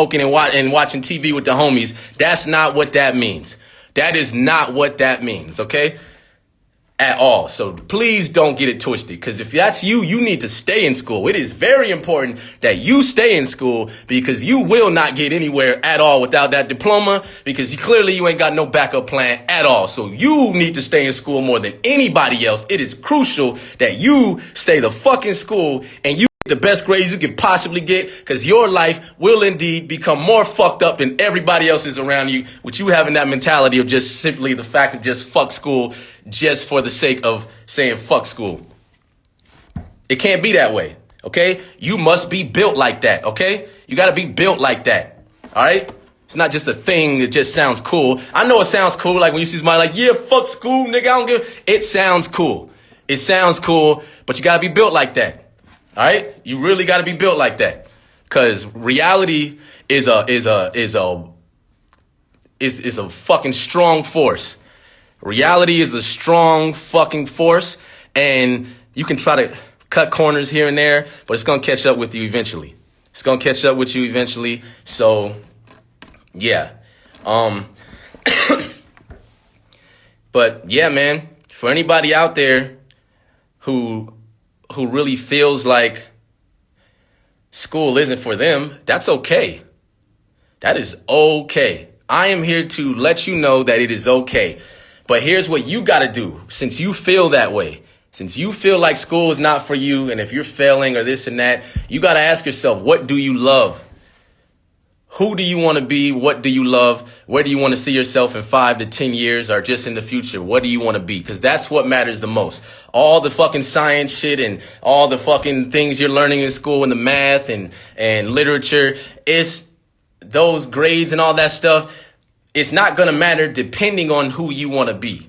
smoking and watching TV with the homies. That's not what that means. That is not what that means, okay? At all. So please don't get it twisted, because if that's you, you need to stay in school. It is very important that you stay in school, because you will not get anywhere at all without that diploma, because clearly you ain't got no backup plan at all. So you need to stay in school more than anybody else. It is crucial that you stay the fuck in school and you the best grades you can possibly get, because your life will indeed become more fucked up than everybody else's around you, with you having that mentality of just simply the fact of just fuck school just for the sake of saying fuck school. It can't be that way, okay? You must be built like that, okay? You got to be built like that, all right? It's not just a thing that just sounds cool. I know it sounds cool, like when you see somebody like, yeah, fuck school, nigga, I don't give. It sounds cool. It sounds cool, but you got to be built like that. All right, you really got to be built like that, because reality is a fucking strong force. Reality is a strong fucking force, and you can try to cut corners here and there, but it's gonna catch up with you eventually. It's gonna catch up with you eventually. So, yeah. But yeah, man. For anybody out there who really feels like school isn't for them, that's okay. That is okay. I am here to let you know that it is okay. But here's what you got to do. Since you feel that way, since you feel like school is not for you, and if you're failing or this and that, you got to ask yourself, what do you love? Who do you want to be? What do you love? Where do you want to see yourself in 5 to 10 years or just in the future? What do you want to be? Because that's what matters the most. All the fucking science shit and all the fucking things you're learning in school and the math and literature, it's those grades and all that stuff. It's not going to matter depending on who you want to be.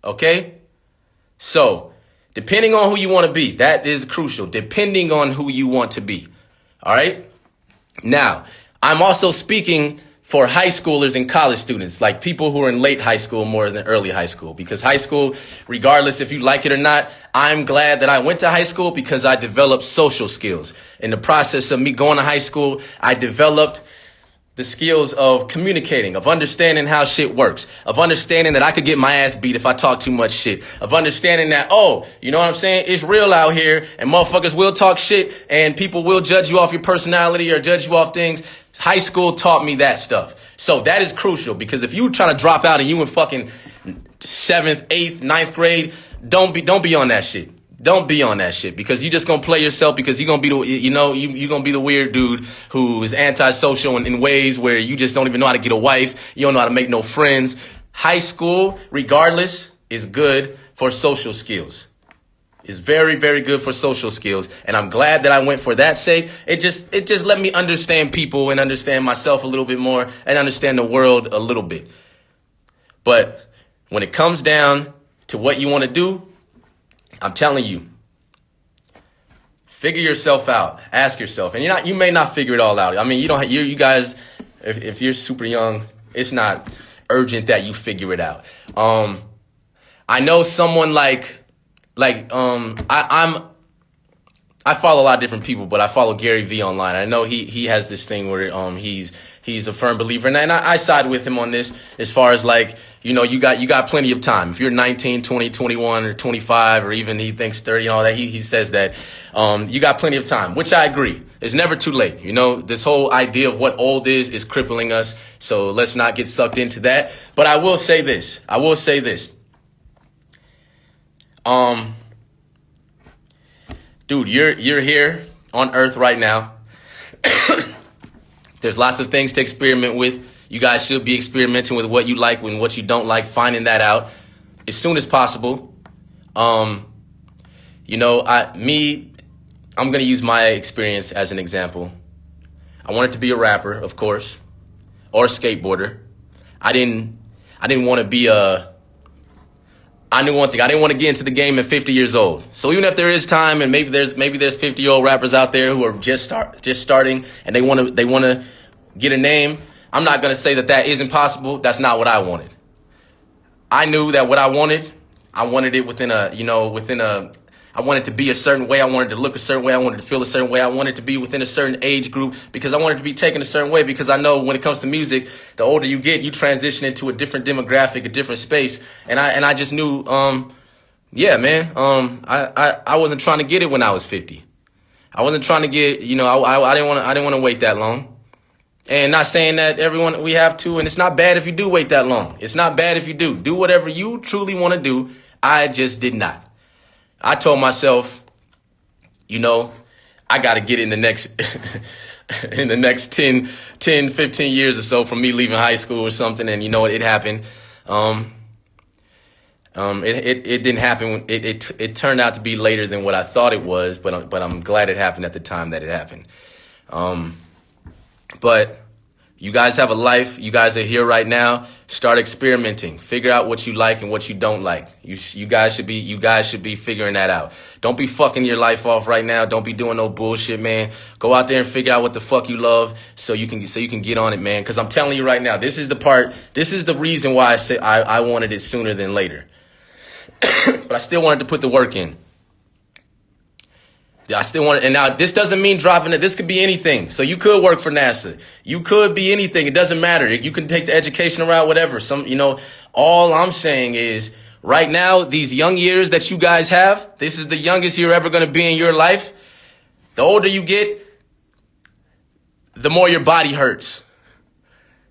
Okay? So, depending on who you want to be, that is crucial. Depending on who you want to be. All right? Now, I'm also speaking for high schoolers and college students, like people who are in late high school more than early high school. Because high school, regardless if you like it or not, I'm glad that I went to high school because I developed social skills. In the process of me going to high school, I developed the skills of communicating, of understanding how shit works, of understanding that I could get my ass beat if I talk too much shit, of understanding that, oh, you know what I'm saying? It's real out here and motherfuckers will talk shit and people will judge you off your personality or judge you off things. High school taught me that stuff. So that is crucial, because if you trying to drop out and you in fucking 7th, 8th, 9th grade, don't be on that shit. Don't be on that shit, because you just gonna play yourself, because you're gonna be you're gonna be the weird dude who is antisocial in ways where you just don't even know how to get a wife. You don't know how to make no friends. High school, regardless, is good for social skills. It's very, very good for social skills. And I'm glad that I went for that sake. It just let me understand people and understand myself a little bit more and understand the world a little bit. But when it comes down to what you want to do, I'm telling you, figure yourself out. Ask yourself, and you may not figure it all out. I mean, you guys, if you're super young, it's not urgent that you figure it out. I know someone I follow a lot of different people, but I follow Gary V online. I know he has this thing where he's a firm believer, and I side with him on this as far as you got plenty of time. If you're 19, 20, 21 or 25 or even he thinks 30 and all that, he says that you got plenty of time, which I agree. It's never too late. This whole idea of what old is crippling us. So let's not get sucked into that. But I will say this. Dude, you're here on Earth right now. There's lots of things to experiment with. You guys should be experimenting with what you like and what you don't like, finding that out as soon as possible. I'm going to use my experience as an example. I wanted to be a rapper, of course, or a skateboarder. I didn't want to be I knew one thing. I didn't want to get into the game at 50 years old. So even if there is time, and maybe there's 50-year-old rappers out there who are just starting and they want to get a name, I'm not going to say that isn't possible. That's not what I wanted. I knew that what I wanted it within a I wanted to be a certain way. I wanted to look a certain way. I wanted to feel a certain way. I wanted to be within a certain age group because I wanted to be taken a certain way, because I know when it comes to music, the older you get, you transition into a different demographic, a different space. And I just knew, yeah, man, I wasn't trying to get it when I was 50. I wasn't trying to get, I didn't want to wait that long. And not saying that everyone, we have to, and it's not bad if you do wait that long. It's not bad if you do. Do whatever you truly want to do. I just did not. I told myself, I got to get in the next in the next 10, 15 years or so from me leaving high school or something. And it happened. It didn't happen. It turned out to be later than what I thought it was, but I'm glad it happened at the time that it happened. But you guys have a life. You guys are here right now. Start experimenting. Figure out what you like and what you don't like. You guys should be figuring that out. Don't be fucking your life off right now. Don't be doing no bullshit, man. Go out there and figure out what the fuck you love so you can get on it, man. Because I'm telling you right now, this is the reason why I say I wanted it sooner than later. But I still wanted to put the work in. I still want it. And now this doesn't mean dropping it. This could be anything. So you could work for NASA. You could be anything. It doesn't matter. You can take the education route, whatever. All I'm saying is right now, these young years that you guys have, this is the youngest you're ever going to be in your life. The older you get, the more your body hurts.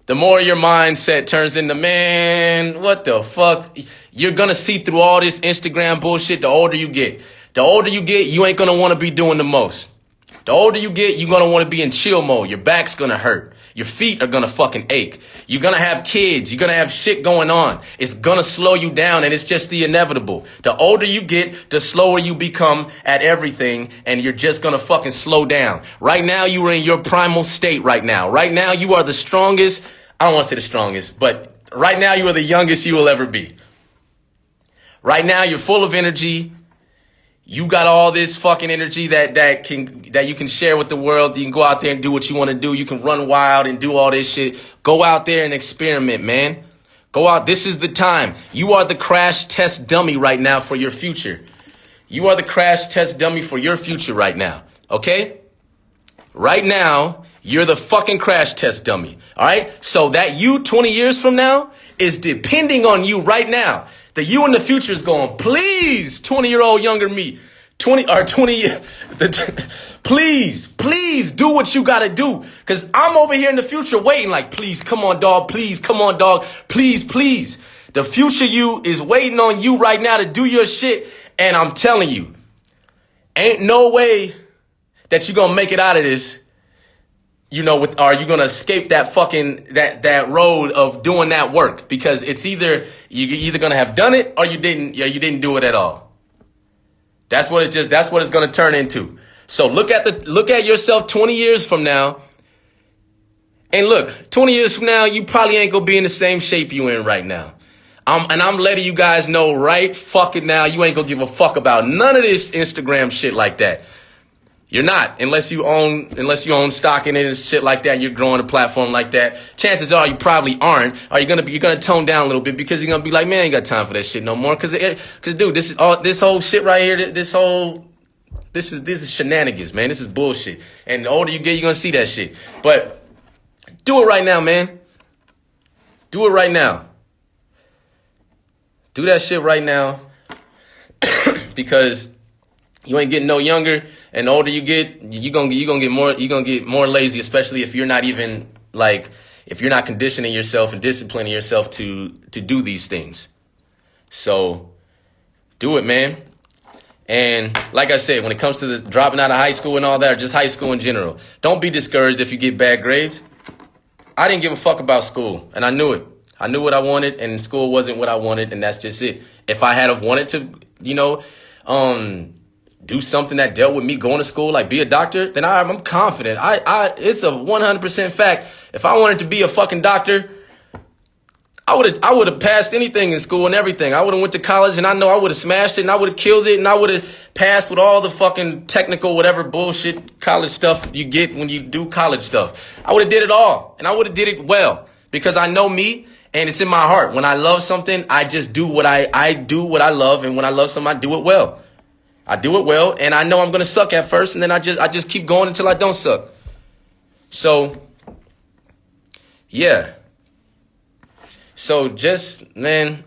The more your mindset turns into, man, what the fuck? You're going to see through all this Instagram bullshit the older you get. The older you get, you ain't going to want to be doing the most. The older you get, you're going to want to be in chill mode. Your back's going to hurt. Your feet are going to fucking ache. You're going to have kids. You're going to have shit going on. It's going to slow you down, and it's just the inevitable. The older you get, the slower you become at everything, and you're just going to fucking slow down. Right now, you are in your primal state right now. Right now, you are the strongest. I don't want to say the strongest, but right now, you are the youngest you will ever be. Right now, you're full of energy. You got all this fucking energy that you can share with the world. You can go out there and do what you want to do. You can run wild and do all this shit. Go out there and experiment, man. Go out. This is the time. You are the crash test dummy right now for your future. You are the crash test dummy for your future right now. Okay? Right now, you're the fucking crash test dummy. All right? So that you 20 years from now is depending on you right now. The you in the future is going, please, 20-year-old younger me, please do what you got to do. Because I'm over here in the future waiting like, please, come on, dog. Please, come on, dog. Please, please. The future you is waiting on you right now to do your shit. And I'm telling you, ain't no way that you're going to make it out of this. Are you going to escape that fucking, that road of doing that work? Because it's you're either going to have done it or you didn't do it at all. That's what it's going to turn into. So look at yourself 20 years from now. And look, 20 years from now, you probably ain't going to be in the same shape you in right now. I'm letting you guys know right fucking now, you ain't going to give a fuck about none of this Instagram shit like that. You're not, unless you own stock in it and shit like that. You're growing a platform like that. Chances are you probably aren't. Or you're gonna tone down a little bit because you're gonna be like, man, I ain't got time for that shit no more. Cause dude, this whole shit right here, this is shenanigans, man. This is bullshit. And the older you get, you're gonna see that shit. But do it right now, man. Do it right now. Do that shit right now, because you ain't getting no younger, and the older you get, you're gonna get more lazy, especially if you're not even if you're not conditioning yourself and disciplining yourself to do these things. So do it, man. And like I said, when it comes to the dropping out of high school and all that, or just high school in general, don't be discouraged if you get bad grades. I didn't give a fuck about school, and I knew it. I knew what I wanted, and school wasn't what I wanted, and that's just it. If I had have wanted to, do something that dealt with me going to school, like be a doctor, then I'm confident. It's a 100% fact. If I wanted to be a fucking doctor, I would have passed anything in school and everything. I would have went to college, and I know I would have smashed it, and I would have killed it, and I would have passed with all the fucking technical whatever bullshit college stuff you get when you do college stuff. I would have did it all, and I would have did it well, because I know me, and it's in my heart. When I love something, I just do what I do what I love, and when I love something, I do it well. I do it well, and I know I'm gonna suck at first, and then I just keep going until I don't suck. So, yeah. So just, man,